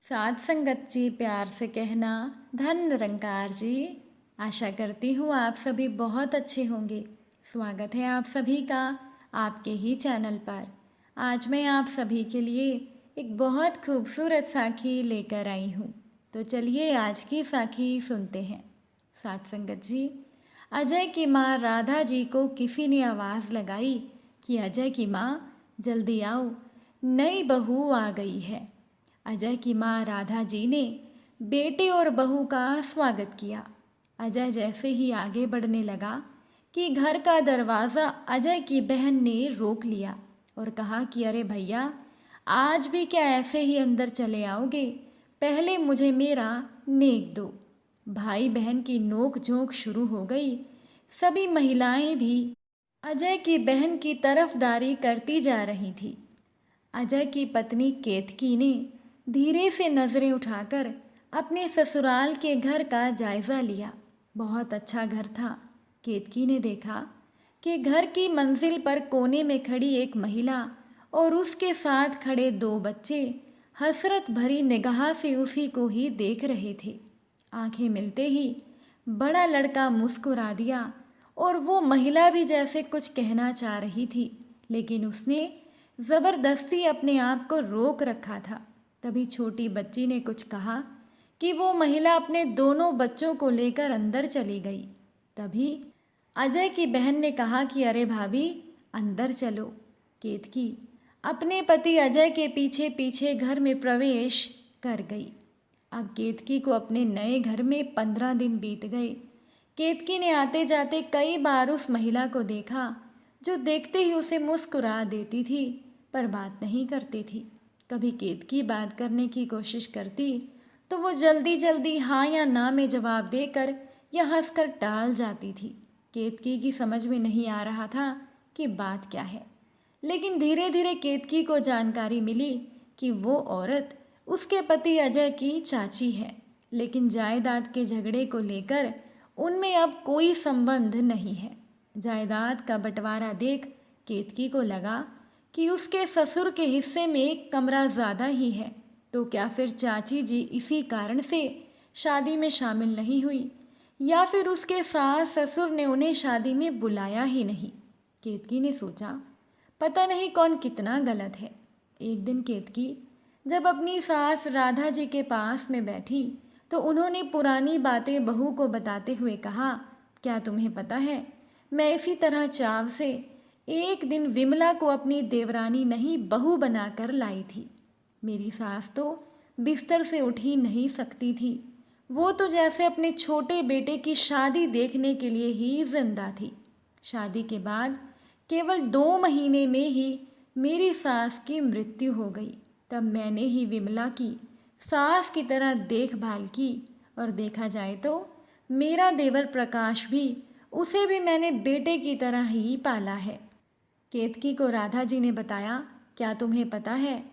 साध संगत जी प्यार से कहना, धन निरंकार जी। आशा करती हूँ आप सभी बहुत अच्छे होंगे। स्वागत है आप सभी का आपके ही चैनल पर। आज मैं आप सभी के लिए एक बहुत खूबसूरत साखी लेकर आई हूँ। तो चलिए आज की साखी सुनते हैं। साध संगत जी, अजय की माँ राधा जी को किसी ने आवाज़ लगाई कि अजय की माँ जल्दी आओ, नई बहू आ गई है। अजय की माँ राधा जी ने बेटे और बहू का स्वागत किया। अजय जैसे ही आगे बढ़ने लगा कि घर का दरवाज़ा अजय की बहन ने रोक लिया और कहा कि अरे भैया, आज भी क्या ऐसे ही अंदर चले आओगे? पहले मुझे मेरा नेक दो। भाई बहन की नोक झोंक शुरू हो गई। सभी महिलाएं भी अजय की बहन की तरफदारी करती जा रही थी। अजय की पत्नी केतकी ने धीरे से नज़रें उठाकर अपने ससुराल के घर का जायज़ा लिया। बहुत अच्छा घर था। केतकी ने देखा कि घर की मंजिल पर कोने में खड़ी एक महिला और उसके साथ खड़े दो बच्चे हसरत भरी निगाह से उसी को ही देख रहे थे। आंखें मिलते ही बड़ा लड़का मुस्कुरा दिया और वो महिला भी जैसे कुछ कहना चाह रही थी, लेकिन उसने ज़बरदस्ती अपने आप को रोक रखा था। तभी छोटी बच्ची ने कुछ कहा कि वो महिला अपने दोनों बच्चों को लेकर अंदर चली गई। तभी अजय की बहन ने कहा कि अरे भाभी, अंदर चलो। केतकी अपने पति अजय के पीछे पीछे घर में प्रवेश कर गई। अब केतकी को अपने नए घर में 15 दिन बीत गए। केतकी ने आते जाते कई बार उस महिला को देखा, जो देखते ही उसे मुस्कुरा देती थी पर बात नहीं करती थी। कभी केतकी बात करने की कोशिश करती तो वो जल्दी जल्दी हाँ या ना में जवाब देकर या हंसकर टाल जाती थी। केतकी की समझ में नहीं आ रहा था कि बात क्या है, लेकिन धीरे धीरे केतकी को जानकारी मिली कि वो औरत उसके पति अजय की चाची है, लेकिन जायदाद के झगड़े को लेकर उनमें अब कोई संबंध नहीं है। जायदाद का बंटवारा देख केतकी को लगा कि उसके ससुर के हिस्से में एक कमरा ज़्यादा ही है, तो क्या फिर चाची जी इसी कारण से शादी में शामिल नहीं हुई, या फिर उसके सास ससुर ने उन्हें शादी में बुलाया ही नहीं। केतकी ने सोचा, पता नहीं कौन कितना गलत है। एक दिन केतकी जब अपनी सास राधा जी के पास में बैठी तो उन्होंने पुरानी बातें बहू को बताते हुए कहा, क्या तुम्हें पता है, मैं इसी तरह चाव से एक दिन विमला को अपनी देवरानी नहीं बहू बनाकर लाई थी। मेरी सास तो बिस्तर से उठ ही नहीं सकती थी। वो तो जैसे अपने छोटे बेटे की शादी देखने के लिए ही जिंदा थी। शादी के बाद केवल 2 महीने में ही मेरी सास की मृत्यु हो गई। तब मैंने ही विमला की सास की तरह देखभाल की, और देखा जाए तो मेरा देवर प्रकाश भी, उसे भी मैंने बेटे की तरह ही पाला है। केतकी को राधा जी ने बताया, क्या तुम्हें पता है,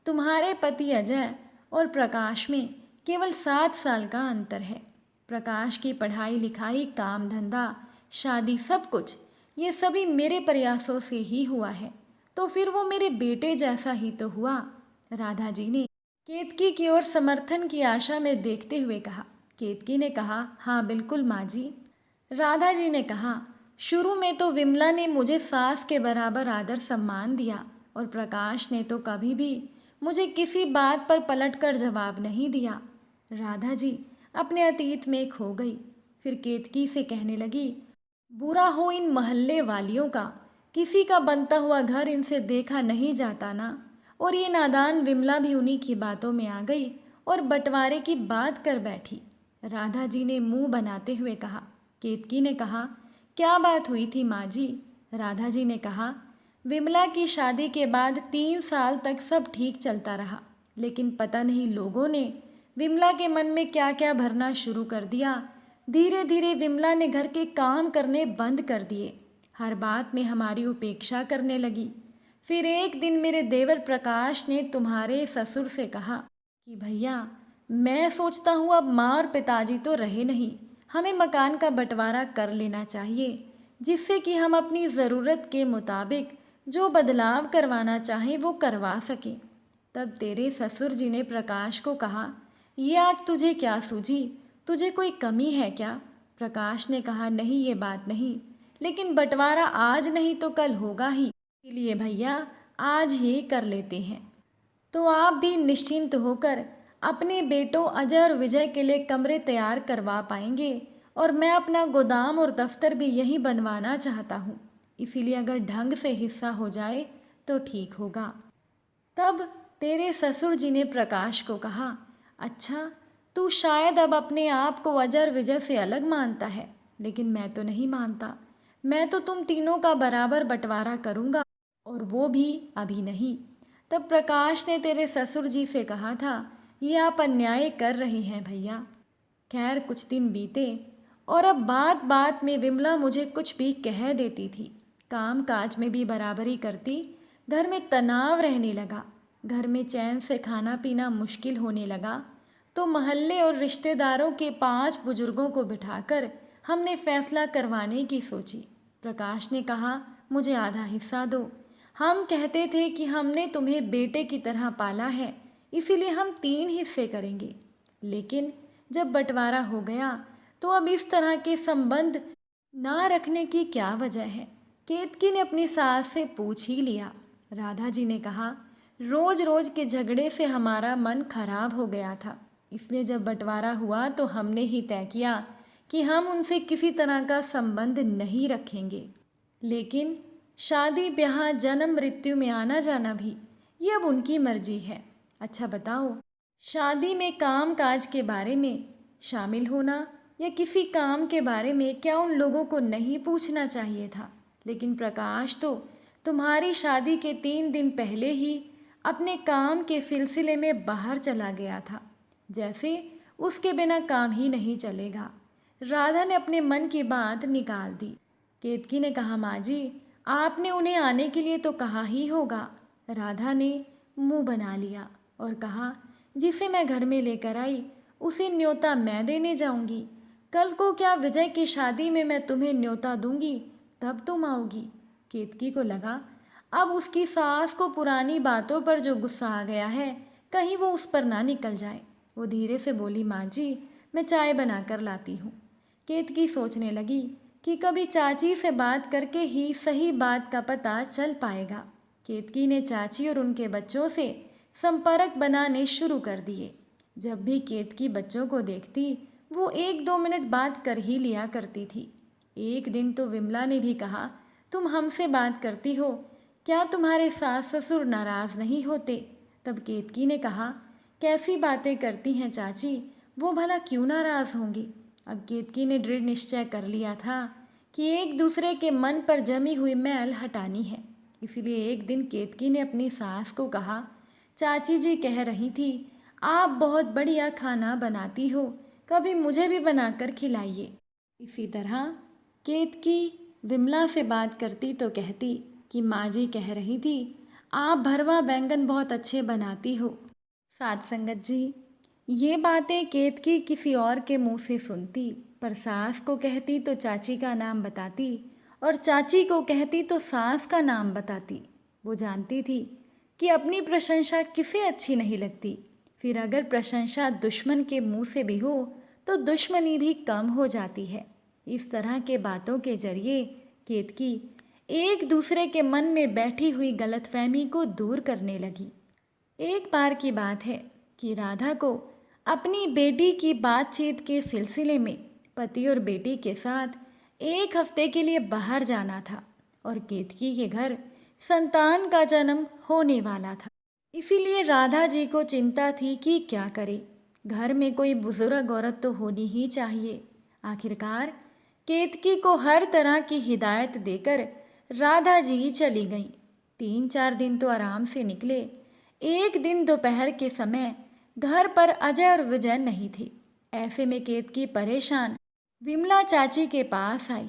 तुम्हारे पति अजय और प्रकाश में केवल 7 साल का अंतर है। प्रकाश की पढ़ाई लिखाई, काम धंधा, शादी, सब कुछ ये सभी मेरे प्रयासों से ही हुआ है, तो फिर वो मेरे बेटे जैसा ही तो हुआ। राधा जी ने केतकी की ओर समर्थन की आशा में देखते हुए कहा। केतकी ने कहा, हाँ बिल्कुल माँ जी। राधा जी ने कहा, शुरू में तो विमला ने मुझे सास के बराबर आदर सम्मान दिया, और प्रकाश ने तो कभी भी मुझे किसी बात पर पलटकर जवाब नहीं दिया। राधा जी अपने अतीत में खो गई। फिर केतकी से कहने लगी, बुरा हो इन मोहल्ले वालियों का, किसी का बनता हुआ घर इनसे देखा नहीं जाता ना। और ये नादान विमला भी उन्हीं की बातों में आ गई और बंटवारे की बात कर बैठी। राधा जी ने मुंह बनाते हुए कहा। केतकी ने कहा, क्या बात हुई थी माँ जी? राधा जी ने कहा, विमला की शादी के बाद 3 साल तक सब ठीक चलता रहा, लेकिन पता नहीं लोगों ने विमला के मन में क्या क्या भरना शुरू कर दिया। धीरे धीरे विमला ने घर के काम करने बंद कर दिए, हर बात में हमारी उपेक्षा करने लगी। फिर एक दिन मेरे देवर प्रकाश ने तुम्हारे ससुर से कहा कि भैया, मैं सोचता हूँ अब माँ और पिताजी तो रहे नहीं, हमें मकान का बंटवारा कर लेना चाहिए, जिससे कि हम अपनी ज़रूरत के मुताबिक जो बदलाव करवाना चाहें वो करवा सकें। तब तेरे ससुर जी ने प्रकाश को कहा, ये आज तुझे क्या सूझी, तुझे कोई कमी है क्या? प्रकाश ने कहा, नहीं ये बात नहीं, लेकिन बंटवारा आज नहीं तो कल होगा ही, इसलिए भैया आज ही कर लेते हैं। तो आप भी निश्चिंत होकर अपने बेटों अजय और विजय के लिए कमरे तैयार करवा पाएंगे, और मैं अपना गोदाम और दफ्तर भी यहीं बनवाना चाहता हूँ, इसीलिए अगर ढंग से हिस्सा हो जाए तो ठीक होगा। तब तेरे ससुर जी ने प्रकाश को कहा, अच्छा तू शायद अब अपने आप को अजय और विजय से अलग मानता है, लेकिन मैं तो नहीं मानता। मैं तो तुम तीनों का बराबर बंटवारा करूँगा, और वो भी अभी नहीं। तब प्रकाश ने तेरे ससुर जी से कहा था, ये आप अन्याय कर रहे हैं भैया। खैर कुछ दिन बीते और अब बात बात में विमला मुझे कुछ भी कह देती थी। काम काज में भी बराबरी करती। घर में तनाव रहने लगा। घर में चैन से खाना पीना मुश्किल होने लगा। तो मोहल्ले और रिश्तेदारों के 5 बुजुर्गों को बिठाकर हमने फैसला करवाने की सोची। प्रकाश ने कहा, मुझे आधा हिस्सा दो। हम कहते थे कि हमने तुम्हें बेटे की तरह पाला है, इसीलिए हम 3 हिस्से करेंगे। लेकिन जब बंटवारा हो गया तो अब इस तरह के संबंध ना रखने की क्या वजह है? केतकी ने अपनी सास से पूछ ही लिया। राधा जी ने कहा, रोज रोज के झगड़े से हमारा मन खराब हो गया था, इसलिए जब बंटवारा हुआ तो हमने ही तय किया कि हम उनसे किसी तरह का संबंध नहीं रखेंगे। लेकिन शादी ब्याह जन्म मृत्यु में आना जाना भी ये अब उनकी मर्जी है। अच्छा बताओ, शादी में काम काज के बारे में शामिल होना या किसी काम के बारे में क्या उन लोगों को नहीं पूछना चाहिए था? लेकिन प्रकाश तो तुम्हारी शादी के 3 दिन पहले ही अपने काम के सिलसिले में बाहर चला गया था, जैसे उसके बिना काम ही नहीं चलेगा। राधा ने अपने मन की बात निकाल दी। केतकी ने कहा, माँ जी आपने उन्हें आने के लिए तो कहा ही होगा। राधा ने मुंह बना लिया और कहा, जिसे मैं घर में लेकर आई उसे न्योता मैं देने जाऊंगी। कल को क्या विजय की शादी में मैं तुम्हें न्योता दूंगी, तब तुम आओगी। केतकी को लगा अब उसकी सास को पुरानी बातों पर जो गुस्सा आ गया है कहीं वो उस पर ना निकल जाए। वो धीरे से बोली, माँ जी मैं चाय बना कर लाती हूँ। केतकी सोचने लगी कि कभी चाची से बात करके ही सही बात का पता चल पाएगा। केतकी ने चाची और उनके बच्चों से संपर्क बनाने शुरू कर दिए। जब भी केतकी बच्चों को देखती वो 1-2 मिनट बात कर ही लिया करती थी। एक दिन तो विमला ने भी कहा, तुम हमसे बात करती हो, क्या तुम्हारे सास ससुर नाराज़ नहीं होते? तब केतकी ने कहा, कैसी बातें करती हैं चाची, वो भला क्यों नाराज़ होंगे? अब केतकी ने दृढ़ निश्चय कर लिया था कि एक दूसरे के मन पर जमी हुई मैल हटानी है। इसीलिए एक दिन केतकी ने अपनी सास को कहा, चाची जी कह रही थी आप बहुत बढ़िया खाना बनाती हो, कभी मुझे भी बनाकर खिलाइए। इसी तरह केतकी विमला से बात करती तो कहती कि माँ जी कह रही थी आप भरवा बैंगन बहुत अच्छे बनाती हो। साथ संगत जी, ये बातें केतकी किसी और के मुंह से सुनती, पर सास को कहती तो चाची का नाम बताती और चाची को कहती तो सास का नाम बताती। वो जानती थी कि अपनी प्रशंसा किसे अच्छी नहीं लगती, फिर अगर प्रशंसा दुश्मन के मुंह से भी हो तो दुश्मनी भी कम हो जाती है। इस तरह के बातों के जरिए केतकी एक दूसरे के मन में बैठी हुई गलतफहमी को दूर करने लगी। एक बार की बात है कि राधा को अपनी बेटी की बातचीत के सिलसिले में पति और बेटी के साथ 1 हफ्ते के लिए बाहर जाना था और केतकी के घर संतान का जन्म होने वाला था। इसीलिए राधा जी को चिंता थी कि क्या करे। घर में कोई बुजुर्ग औरत तो होनी ही चाहिए। आखिरकार केतकी को हर तरह की हिदायत देकर राधा जी चली गईं। 3-4 दिन तो आराम से निकले। एक दिन दोपहर के समय घर पर अजय और विजय नहीं थे। ऐसे में केतकी परेशान विमला चाची के पास आई।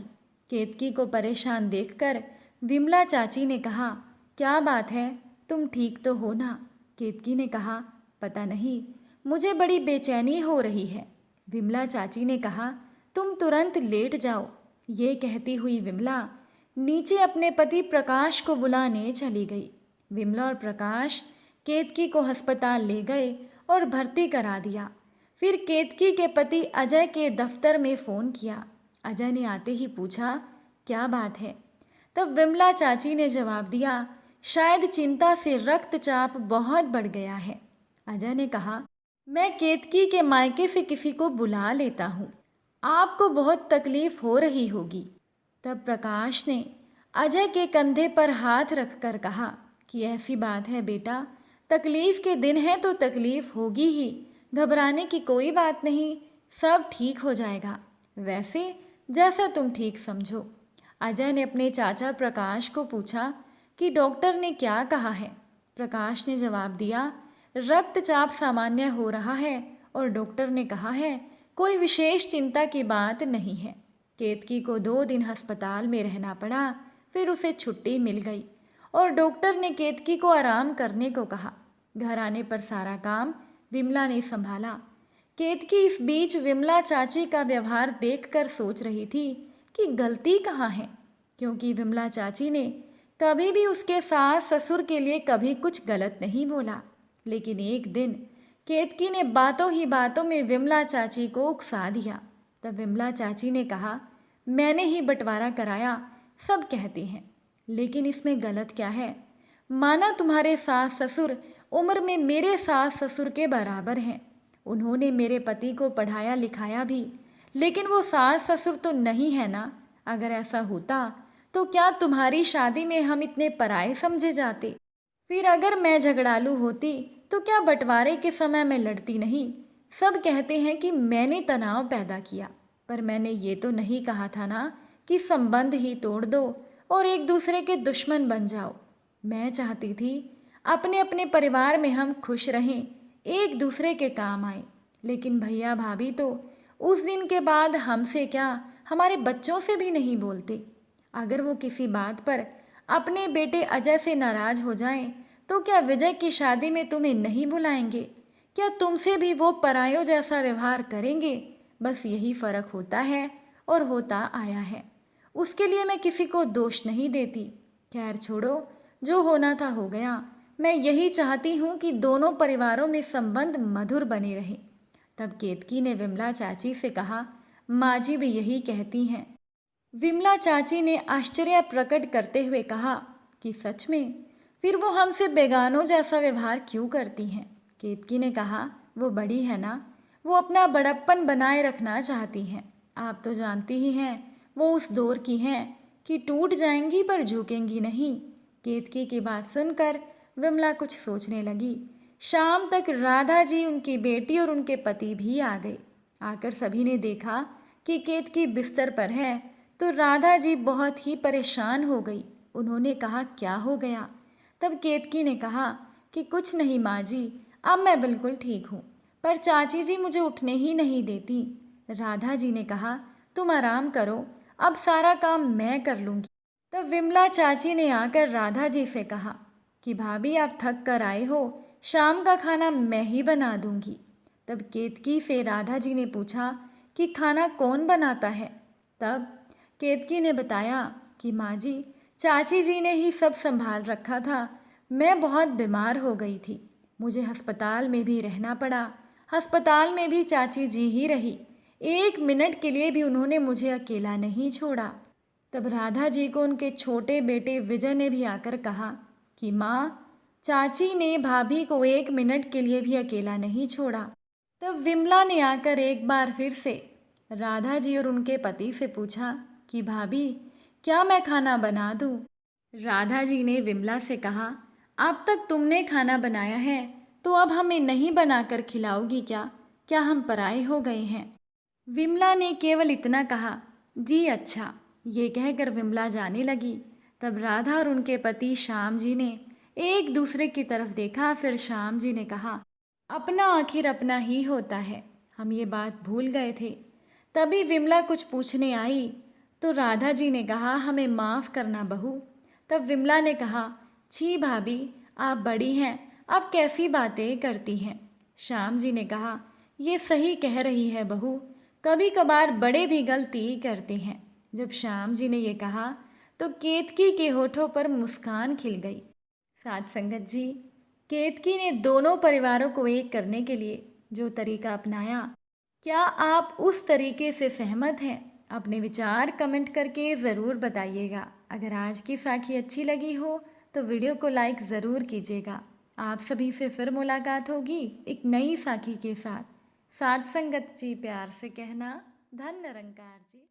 केतकी को परेशान देखकर विमला चाची ने कहा, क्या बात है, तुम ठीक तो हो ना? केतकी ने कहा, पता नहीं, मुझे बड़ी बेचैनी हो रही है। विमला चाची ने कहा, तुम तुरंत लेट जाओ। ये कहती हुई विमला नीचे अपने पति प्रकाश को बुलाने चली गई। विमला और प्रकाश केतकी को अस्पताल ले गए और भर्ती करा दिया। फिर केतकी के पति अजय के दफ्तर में फ़ोन किया। अजय ने आते ही पूछा, क्या बात है? तब विमला चाची ने जवाब दिया, शायद चिंता से रक्तचाप बहुत बढ़ गया है। अजय ने कहा, मैं केतकी के मायके से किसी को बुला लेता हूँ, आपको बहुत तकलीफ हो रही होगी। तब प्रकाश ने अजय के कंधे पर हाथ रखकर कहा कि ऐसी बात है बेटा, तकलीफ के दिन है तो तकलीफ होगी ही, घबराने की कोई बात नहीं, सब ठीक हो जाएगा, वैसे जैसा तुम ठीक समझो। अजय ने अपने चाचा प्रकाश को पूछा कि डॉक्टर ने क्या कहा है। प्रकाश ने जवाब दिया, रक्तचाप सामान्य हो रहा है और डॉक्टर ने कहा है कोई विशेष चिंता की बात नहीं है। केतकी को 2 दिन अस्पताल में रहना पड़ा, फिर उसे छुट्टी मिल गई और डॉक्टर ने केतकी को आराम करने को कहा। घर आने पर सारा काम विमला ने संभाला। केतकी इस बीच विमला चाची का व्यवहार देखकर सोच रही थी कि गलती कहाँ है, क्योंकि विमला चाची ने कभी भी उसके सास ससुर के लिए कभी कुछ गलत नहीं बोला। लेकिन एक दिन केतकी ने बातों ही बातों में विमला चाची को उकसा दिया। तब विमला चाची ने कहा, मैंने ही बंटवारा कराया, सब कहती हैं, लेकिन इसमें गलत क्या है? माना तुम्हारे सास ससुर उम्र में मेरे सास ससुर के बराबर हैं, उन्होंने मेरे पति को पढ़ाया लिखाया भी, लेकिन वो सास ससुर तो नहीं है ना। अगर ऐसा होता तो क्या तुम्हारी शादी में हम इतने पराये समझे जाते? फिर अगर मैं झगड़ालू होती तो क्या बंटवारे के समय मैं लड़ती नहीं? सब कहते हैं कि मैंने तनाव पैदा किया, पर मैंने ये तो नहीं कहा था ना कि संबंध ही तोड़ दो और एक दूसरे के दुश्मन बन जाओ। मैं चाहती थी अपने अपने परिवार में हम खुश रहें, एक दूसरे के काम आए। लेकिन भैया भाभी तो उस दिन के बाद हमसे क्या, हमारे बच्चों से भी नहीं बोलते। अगर वो किसी बात पर अपने बेटे अजय से नाराज हो जाएं, तो क्या विजय की शादी में तुम्हें नहीं बुलाएंगे? क्या तुमसे भी वो परायों जैसा व्यवहार करेंगे? बस यही फ़र्क होता है और होता आया है। उसके लिए मैं किसी को दोष नहीं देती। खैर छोड़ो, जो होना था हो गया। मैं यही चाहती हूँ कि दोनों परिवारों में संबंध मधुर बने रहे। तब केतकी ने विमला चाची से कहा, माँ जी भी यही कहती हैं। विमला चाची ने आश्चर्य प्रकट करते हुए कहा कि सच में? फिर वो हमसे बेगानों जैसा व्यवहार क्यों करती हैं? केतकी ने कहा, वो बड़ी है ना, वो अपना बड़प्पन बनाए रखना चाहती हैं। आप तो जानती ही हैं वो उस दौर की हैं कि टूट जाएंगी पर झुकेंगी नहीं। केतकी की बात सुनकर विमला कुछ सोचने लगी। शाम तक राधा जी, उनकी बेटी और उनके पति भी आ गए। आकर सभी ने देखा कि केतकी बिस्तर पर है तो राधा जी बहुत ही परेशान हो गई। उन्होंने कहा, क्या हो गया? तब केतकी ने कहा कि कुछ नहीं माँ जी, अब मैं बिल्कुल ठीक हूँ, पर चाची जी मुझे उठने ही नहीं देती। राधा जी ने कहा, तुम आराम करो, अब सारा काम मैं कर लूँगी। तब विमला चाची ने आकर राधा जी से कहा कि भाभी आप थक कर आए हो, शाम का खाना मैं ही बना दूँगी। तब केतकी से राधा जी ने पूछा कि खाना कौन बनाता है? तब केतकी ने बताया कि माँ जी, चाची जी ने ही सब संभाल रखा था। मैं बहुत बीमार हो गई थी, मुझे अस्पताल में भी रहना पड़ा। अस्पताल में भी चाची जी ही रही, 1 मिनट के लिए भी उन्होंने मुझे अकेला नहीं छोड़ा। तब राधा जी को उनके छोटे बेटे विजय ने भी आकर कहा कि माँ, चाची ने भाभी को 1 मिनट के लिए भी अकेला नहीं छोड़ा। तब विमला ने आकर एक बार फिर से राधा जी और उनके पति से पूछा कि भाभी, क्या मैं खाना बना दूँ? राधा जी ने विमला से कहा, अब तक तुमने खाना बनाया है तो अब हमें नहीं बनाकर खिलाओगी क्या? क्या हम पराए हो गए हैं? विमला ने केवल इतना कहा, जी अच्छा। ये कहकर विमला जाने लगी। तब राधा और उनके पति श्याम जी ने एक दूसरे की तरफ देखा। फिर श्याम जी ने कहा, अपना आखिर अपना ही होता है, हम ये बात भूल गए थे। तभी विमला कुछ पूछने आई तो राधा जी ने कहा, हमें माफ़ करना बहू। तब विमला ने कहा, छी भाभी, आप बड़ी हैं, आप कैसी बातें करती हैं। श्याम जी ने कहा, ये सही कह रही है बहू, कभी कभार बड़े भी गलती करते हैं। जब श्याम जी ने ये कहा तो केतकी के होठों पर मुस्कान खिल गई। साथ संगत जी, केतकी ने दोनों परिवारों को एक करने के लिए जो तरीका अपनाया, क्या आप उस तरीके से सहमत हैं? अपने विचार कमेंट करके ज़रूर बताइएगा। अगर आज की साखी अच्छी लगी हो तो वीडियो को लाइक ज़रूर कीजिएगा। आप सभी से फिर मुलाकात होगी एक नई साखी के साथ। साथ संगत जी प्यार से कहना, धन निरंकार जी।